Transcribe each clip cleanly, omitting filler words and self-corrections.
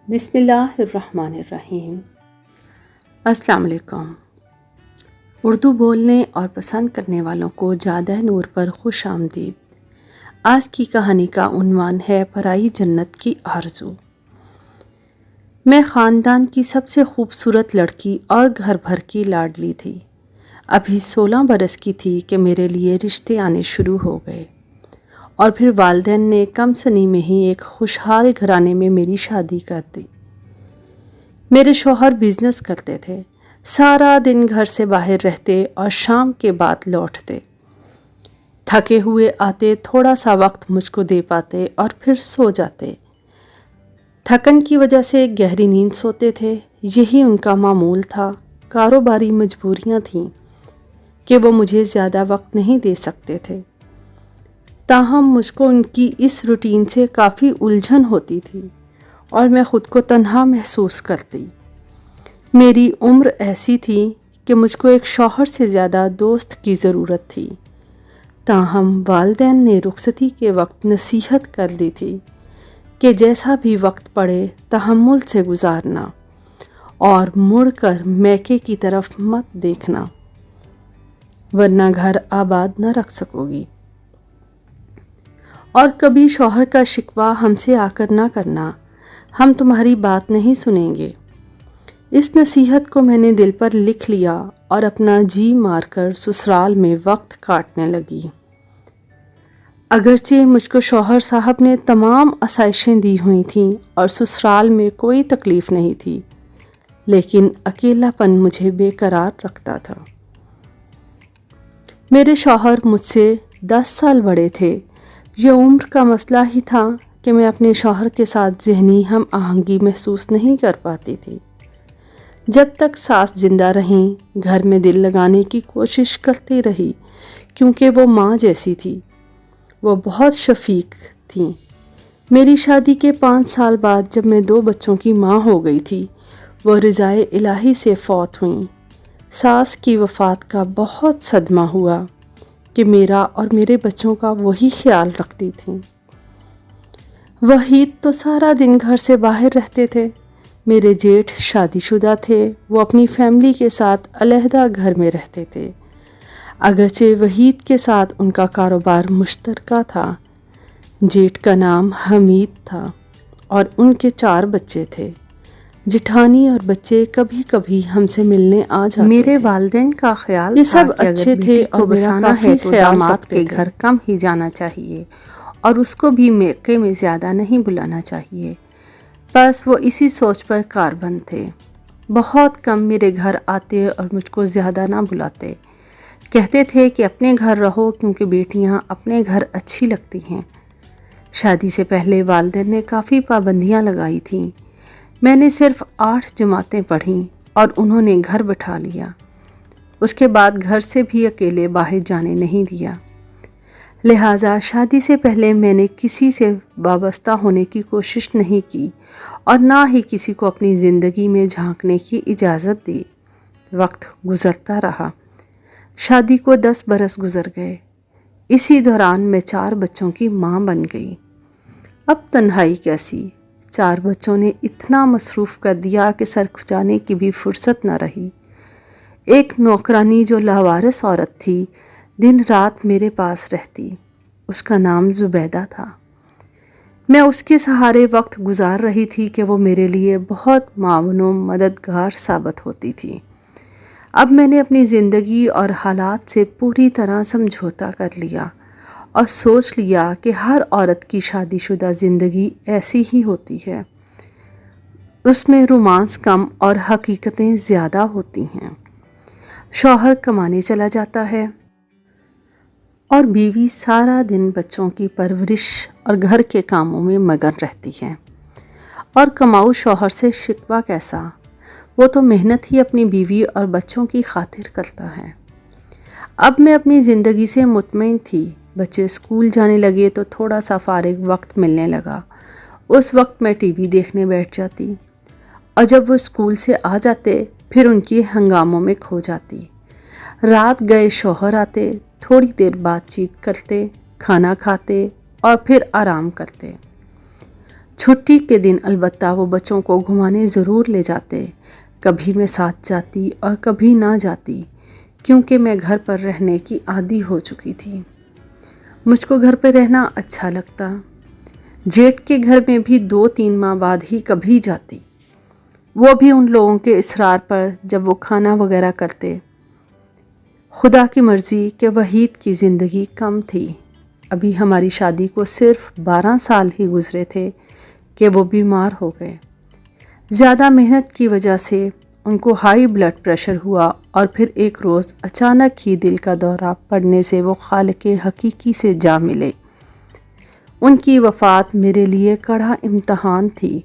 بسم اللہ الرحمن الرحیم۔ السلام علیکم۔ اردو بولنے اور پسند کرنے والوں کو جادہ نور پر خوش آمدید۔ آج کی کہانی کا عنوان ہے پرائی جنت کی آرزو۔ میں خاندان کی سب سے خوبصورت لڑکی اور گھر بھر کی لاڈلی تھی۔ ابھی 16 برس کی تھی کہ میرے لیے رشتے آنے شروع ہو گئے اور پھر والدین نے کم سنی میں ہی ایک خوشحال گھرانے میں میری شادی کر دی۔ میرے شوہر بزنس کرتے تھے، سارا دن گھر سے باہر رہتے اور شام کے بعد لوٹتے۔ تھکے ہوئے آتے، تھوڑا سا وقت مجھ کو دے پاتے اور پھر سو جاتے۔ تھکن کی وجہ سے گہری نیند سوتے تھے، یہی ان کا معمول تھا۔ کاروباری مجبوریاں تھیں کہ وہ مجھے زیادہ وقت نہیں دے سکتے تھے، تاہم مجھ کو ان کی اس روٹین سے کافی الجھن ہوتی تھی اور میں خود کو تنہا محسوس کرتی۔ میری عمر ایسی تھی کہ مجھ کو ایک شوہر سے زیادہ دوست کی ضرورت تھی، تاہم والدین نے رخصتی کے وقت نصیحت کر دی تھی کہ جیسا بھی وقت پڑے تحمل سے گزارنا اور مڑ کر میکے کی طرف مت دیکھنا، ورنہ گھر آباد نہ رکھ سکو گی، اور کبھی شوہر کا شکوہ ہم سے آ کر نہ کرنا، ہم تمہاری بات نہیں سنیں گے۔ اس نصیحت کو میں نے دل پر لکھ لیا اور اپنا جی مار کر سسرال میں وقت کاٹنے لگی۔ اگرچہ مجھ کو شوہر صاحب نے تمام آسائشیں دی ہوئی تھیں اور سسرال میں کوئی تکلیف نہیں تھی، لیکن اکیلا پن مجھے بے قرار رکھتا تھا۔ میرے شوہر مجھ سے 10 سال بڑے تھے۔ یہ عمر کا مسئلہ ہی تھا کہ میں اپنے شوہر کے ساتھ ذہنی ہم آہنگی محسوس نہیں کر پاتی تھی۔ جب تک ساس زندہ رہیں، گھر میں دل لگانے کی کوشش کرتی رہی، کیونکہ وہ ماں جیسی تھی۔ وہ بہت شفیق تھیں۔ میری شادی کے 5 سال بعد جب میں 2 بچوں کی ماں ہو گئی تھی، وہ رضائے الہی سے فوت ہوئیں۔ ساس کی وفات کا بہت صدمہ ہوا کہ میرا اور میرے بچوں کا وہی خیال رکھتی تھیں۔ وحید تو سارا دن گھر سے باہر رہتے تھے۔ میرے جیٹھ شادی شدہ تھے، وہ اپنی فیملی کے ساتھ علیحدہ گھر میں رہتے تھے۔ اگرچہ وحید کے ساتھ ان کا کاروبار مشترکہ تھا۔ جیٹھ کا نام حمید تھا اور ان کے 4 بچے تھے۔ جٹھانی اور بچے کبھی کبھی ہم سے ملنے آ جاتے تھے۔ میرے والدین کا خیال یہ سب اچھے تھے اور بسانا ہے تو داماد کے گھر کم ہی جانا چاہیے اور اس کو بھی میکے میں زیادہ نہیں بلانا چاہیے۔ بس وہ اسی سوچ پر کاربند تھے۔ بہت کم میرے گھر آتے اور مجھ کو زیادہ نہ بلاتے۔ کہتے تھے کہ اپنے گھر رہو کیونکہ بیٹیاں اپنے گھر اچھی لگتی ہیں۔ شادی سے پہلے والدین نے کافی پابندیاں لگائی تھیں۔ میں نے صرف 8 جماعتیں پڑھیں اور انہوں نے گھر بٹھا لیا۔ اس کے بعد گھر سے بھی اکیلے باہر جانے نہیں دیا۔ لہٰذا شادی سے پہلے میں نے کسی سے وابستہ ہونے کی کوشش نہیں کی اور نہ ہی کسی کو اپنی زندگی میں جھانکنے کی اجازت دی۔ وقت گزرتا رہا۔ شادی کو 10 برس گزر گئے۔ اسی دوران میں 4 بچوں کی ماں بن گئی۔ اب تنہائی کیسی؟ 4 بچوں نے اتنا مصروف کر دیا کہ سر کھجانے کی بھی فرصت نہ رہی۔ ایک نوکرانی جو لاوارث عورت تھی، دن رات میرے پاس رہتی۔ اس کا نام زبیدہ تھا۔ میں اس کے سہارے وقت گزار رہی تھی کہ وہ میرے لیے بہت معاون و مددگار ثابت ہوتی تھی۔ اب میں نے اپنی زندگی اور حالات سے پوری طرح سمجھوتا کر لیا اور سوچ لیا کہ ہر عورت کی شادی شدہ زندگی ایسی ہی ہوتی ہے۔ اس میں رومانس کم اور حقیقتیں زیادہ ہوتی ہیں۔ شوہر کمانے چلا جاتا ہے اور بیوی سارا دن بچوں کی پرورش اور گھر کے کاموں میں مگن رہتی ہے۔ اور کماؤ شوہر سے شکوہ کیسا؟ وہ تو محنت ہی اپنی بیوی اور بچوں کی خاطر کرتا ہے۔ اب میں اپنی زندگی سے مطمئن تھی۔ بچے اسکول جانے لگے تو تھوڑا سا فارغ وقت ملنے لگا۔ اس وقت میں ٹی وی دیکھنے بیٹھ جاتی اور جب وہ اسکول سے آ جاتے پھر ان کی ہنگاموں میں کھو جاتی۔ رات گئے شوہر آتے، تھوڑی دیر بات چیت کرتے، کھانا کھاتے اور پھر آرام کرتے۔ چھٹی کے دن البتہ وہ بچوں کو گھمانے ضرور لے جاتے، کبھی میں ساتھ جاتی اور کبھی نہ جاتی، کیونکہ میں گھر پر رہنے کی عادی ہو چکی تھی۔ مجھ کو گھر پہ رہنا اچھا لگتا۔ جیٹھ کے گھر میں بھی 2-3 ماہ بعد ہی کبھی جاتی، وہ بھی ان لوگوں کے اصرار پر جب وہ کھانا وغیرہ کرتے۔ خدا کی مرضی کہ وحید کی زندگی کم تھی، ابھی ہماری شادی کو صرف 12 سال ہی گزرے تھے کہ وہ بیمار ہو گئے۔ زیادہ محنت کی وجہ سے ان کو ہائی بلڈ پریشر ہوا اور پھر ایک روز اچانک ہی دل کا دورہ پڑنے سے وہ خالق حقیقی سے جا ملے۔ ان کی وفات میرے لیے کڑا امتحان تھی،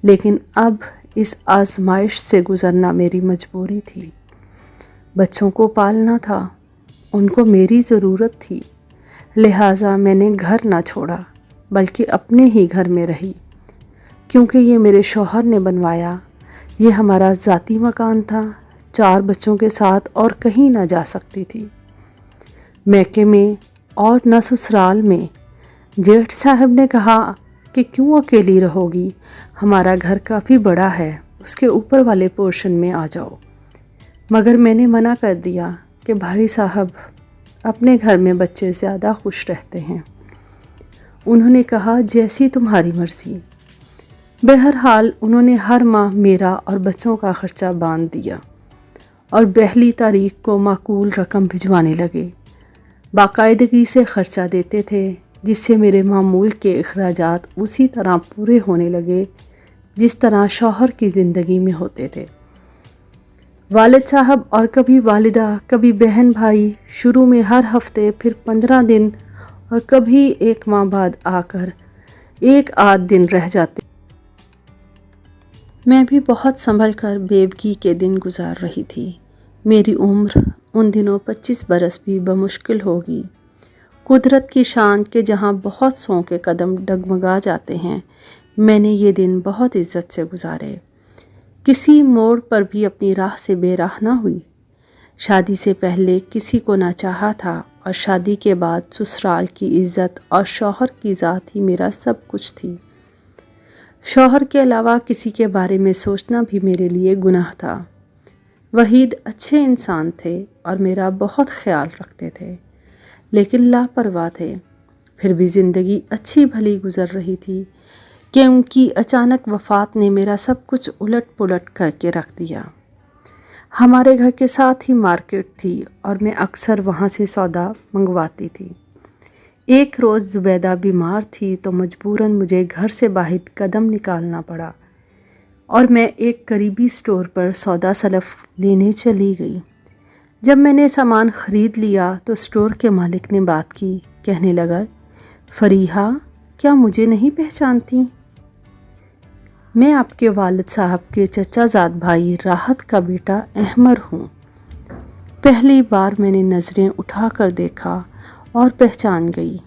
لیکن اب اس آزمائش سے گزرنا میری مجبوری تھی۔ بچوں کو پالنا تھا، ان کو میری ضرورت تھی، لہٰذا میں نے گھر نہ چھوڑا بلکہ اپنے ہی گھر میں رہی، کیونکہ یہ میرے شوہر نے بنوایا۔ یہ ہمارا ذاتی مکان تھا، 4 بچوں کے ساتھ اور کہیں نہ جا سکتی تھی، میکے میں اور نہ سسرال میں۔ جیٹھ صاحب نے کہا کہ کیوں اکیلی رہو گی، ہمارا گھر کافی بڑا ہے، اس کے اوپر والے پورشن میں آ جاؤ۔ مگر میں نے منع کر دیا کہ بھائی صاحب اپنے گھر میں بچے زیادہ خوش رہتے ہیں۔ انہوں نے کہا جیسی تمہاری مرضی۔ بہرحال انہوں نے ہر ماہ میرا اور بچوں کا خرچہ باندھ دیا اور پہلی تاریخ کو معقول رقم بھجوانے لگے۔ باقاعدگی سے خرچہ دیتے تھے، جس سے میرے معمول کے اخراجات اسی طرح پورے ہونے لگے جس طرح شوہر کی زندگی میں ہوتے تھے۔ والد صاحب اور کبھی والدہ، کبھی بہن بھائی شروع میں ہر ہفتے، پھر 15 دن اور کبھی 1 ماہ بعد آ کر 1-8 دن رہ جاتے۔ میں بھی بہت سنبھل کر بیوگی کے دن گزار رہی تھی۔ میری عمر ان دنوں 25 برس بھی بمشکل ہوگی۔ قدرت کی شان کہ جہاں بہت سوں کے قدم ڈگمگا جاتے ہیں، میں نے یہ دن بہت عزت سے گزارے، کسی موڑ پر بھی اپنی راہ سے بے راہ نہ ہوئی۔ شادی سے پہلے کسی کو نہ چاہا تھا اور شادی کے بعد سسرال کی عزت اور شوہر کی ذات ہی میرا سب کچھ تھی۔ شوہر کے علاوہ کسی کے بارے میں سوچنا بھی میرے لیے گناہ تھا۔ وحید اچھے انسان تھے اور میرا بہت خیال رکھتے تھے، لیکن لاپرواہ تھے۔ پھر بھی زندگی اچھی بھلی گزر رہی تھی کہ ان کی اچانک وفات نے میرا سب کچھ الٹ پلٹ کر کے رکھ دیا۔ ہمارے گھر کے ساتھ ہی مارکیٹ تھی اور میں اکثر وہاں سے سودا منگواتی تھی۔ ایک روز زبیدہ بیمار تھی تو مجبوراً مجھے گھر سے باہر قدم نکالنا پڑا اور میں ایک قریبی اسٹور پر سودا سلف لینے چلی گئی۔ جب میں نے سامان خرید لیا تو اسٹور کے مالک نے بات کی، کہنے لگا فریحہ کیا مجھے نہیں پہچانتی؟ میں آپ کے والد صاحب کے چچا زاد بھائی راحت کا بیٹا احمر ہوں۔ پہلی بار میں نے نظریں اٹھا کر دیکھا اور پہچان گئی۔